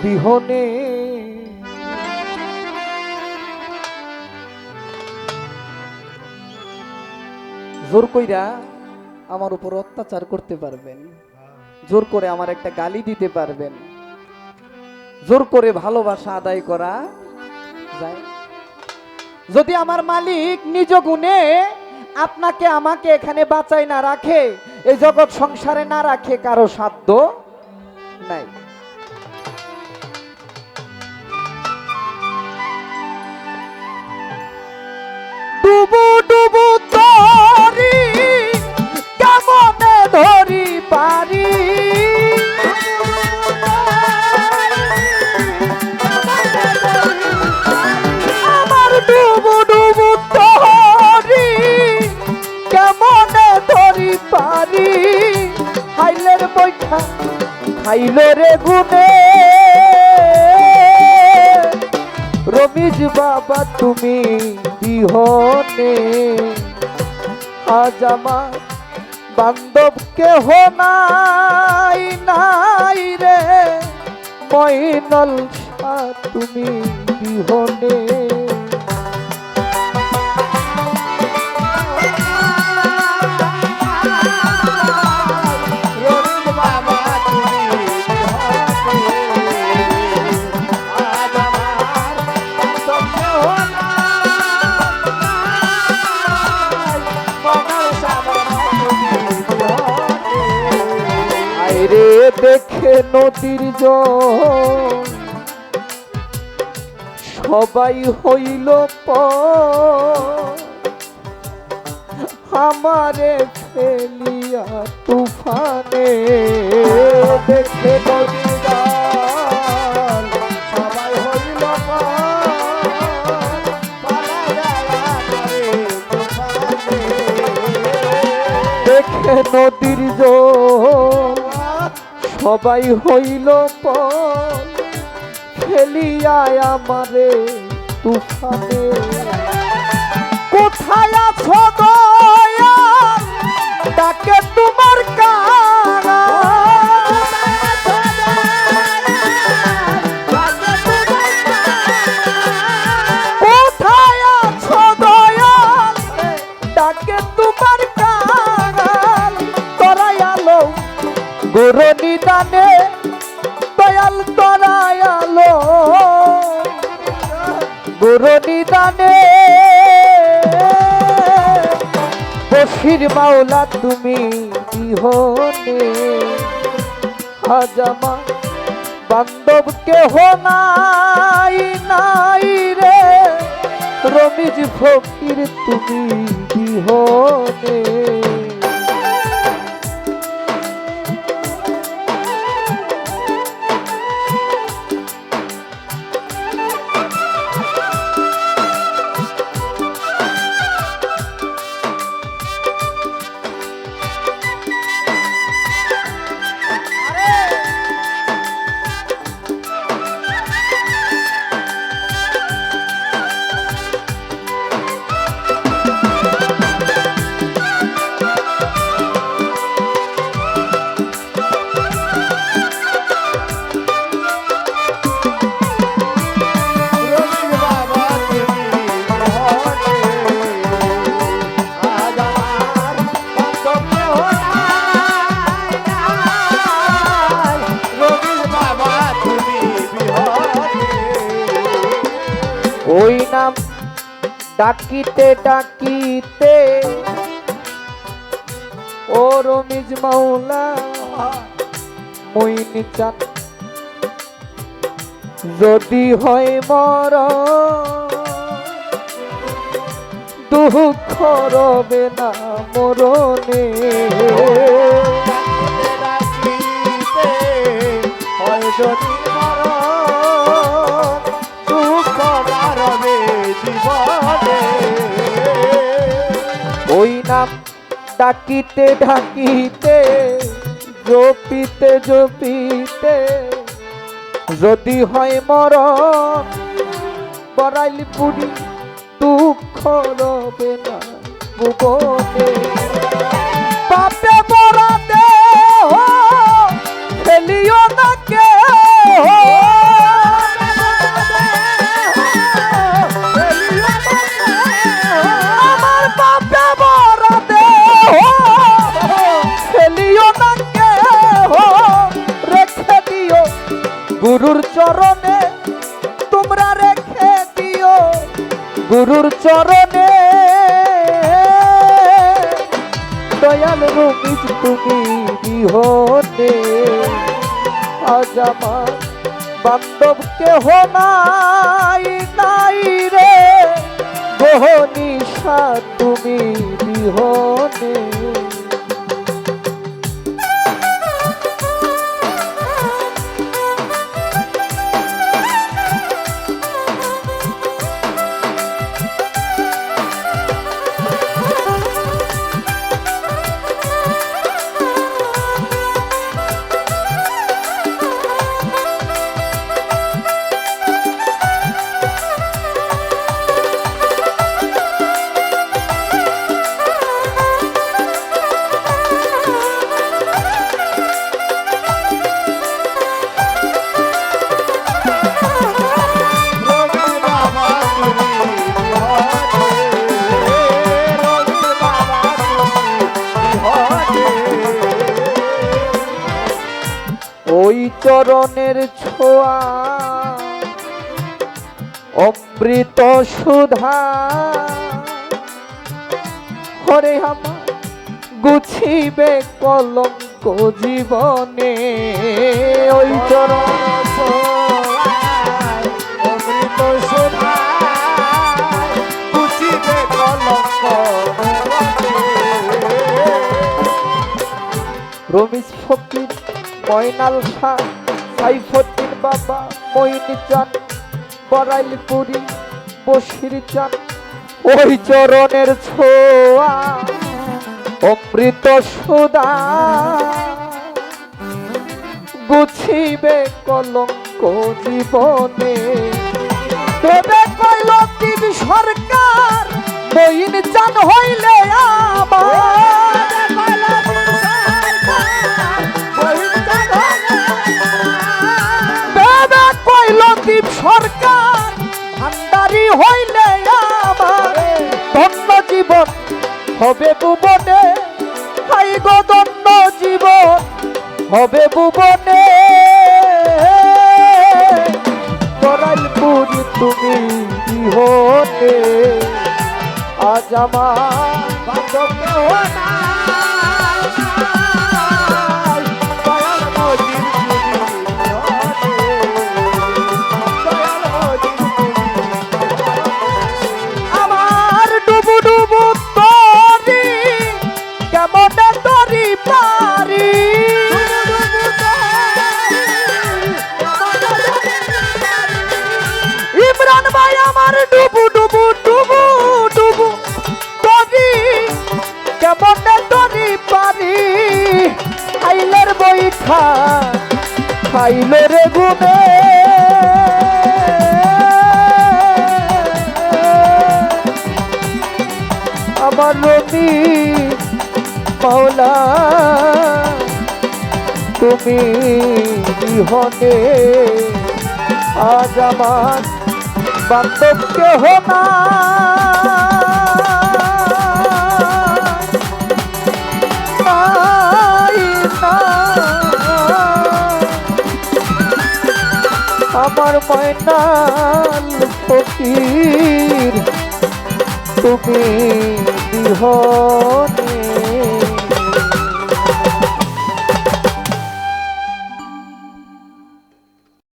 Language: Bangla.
বিহনে। জোর কইরা আমার উপর অত্যাচার করতে পারবেন, জোর করে আমার একটা গালি দিতে পারবেন, জোর করে ভালোবাসা আদায় করা যায়। যদি আমার মালিক নিজ গুণে আপনাকে আমাকে এখানে বাঁচাই না রাখে, এই জগৎ সংসারে না রাখে, কারো সাধ্য নাই। ডুবু ডুবু তরি কেমনে ধরি পারি, আমার ডুবু ডুবু তরি কেমনে ধরি পারি, হাইলের বৈঠা খাইল রে গুনে। রমিজ বাবা তুমি বিহনে, আজ আমার বান্ধব কেহ নাই নাই রে, মইনল শাহ তুমি বিহনে। রে দেখে নদীর জল সবাই হইল আমারে ফেলিয়া তুফানে। দেখে নদীর জল সবাই হইল দেখে নদীর জল সবাই হইল ফেলিয়া আমারে তুফানে। কোথায় আছো দয়াল ডাকে তোমার কারা, কোথায় আছো দয়াল ডাকে তোমার কারা, তোরাই আলো গুরু নিদানে দয়াল তোরাই আলো গুরু নিদানে। বশির মাওলা তুমি বিহনে, আজ আমার বান্ধব কেহ নাই নাই রে, রমিজ ফকির তুমি বিহনে। ওই নাম ডাকিতে ডাকিতে ও রমিজ মাওলা মইন চাঁদ, যদি হয় মর দুঃখ রবে না মরণে। হয় যদি ওই নাম ডাকিতে ডাকিতে জপিতে জপিতে যদি হয় মরণ, বড়াইল পুরি দুঃখ রবে না ভুবনে। পাপে মরা দেহ ফেলিও না কেহ, গুরুর চরণে তোমরা রেখে দিও, গুরুর চরণে দয়াল রমিজ তুমি বিহনে। আজ আমার বান্ধব কেহ নাই নাই রে, গহনিশা তুমি বিহনে। ওই চরণের ছোঁয়া অমৃত সুধা, হরে আমার গুছিবে কলঙ্ক জীবনে। ওই চরণ অমৃত সুধা গুছিবে কলঙ্ক। রমিজ ফকির, ময়নাল শাহ, সাইফুদ্দিন বাবা, মঈন চান, বরাইলপুরি, বশির চান, ওই চরণের ছোঁয়া অমৃত সুধা গুছিবে কলঙ্ক জীবনে। তবে কইল টিভি সরকার মঈন চান হইলে আমার, লতিফ সরকার ভান্ডারি হইলে আমার ধন্য জীবন হবে ভুবনে। হাই গো ধন্য জীবন হবে ভুবনে। বরাইলপুরি তুমি বিহনে। আজ আমার বান্ধব কেহ নাই, ডুবু ডুবু ডুবু ডুবু তরি কেমন তরি পারি। খাইলের বৈঠা খাইলের গুনে, আমার রবি মাওলা তুমি বিহনে। আজ আমার বান্ধব কেহ নাই, আমার ময়নাল ফকির তুমি বিহনে।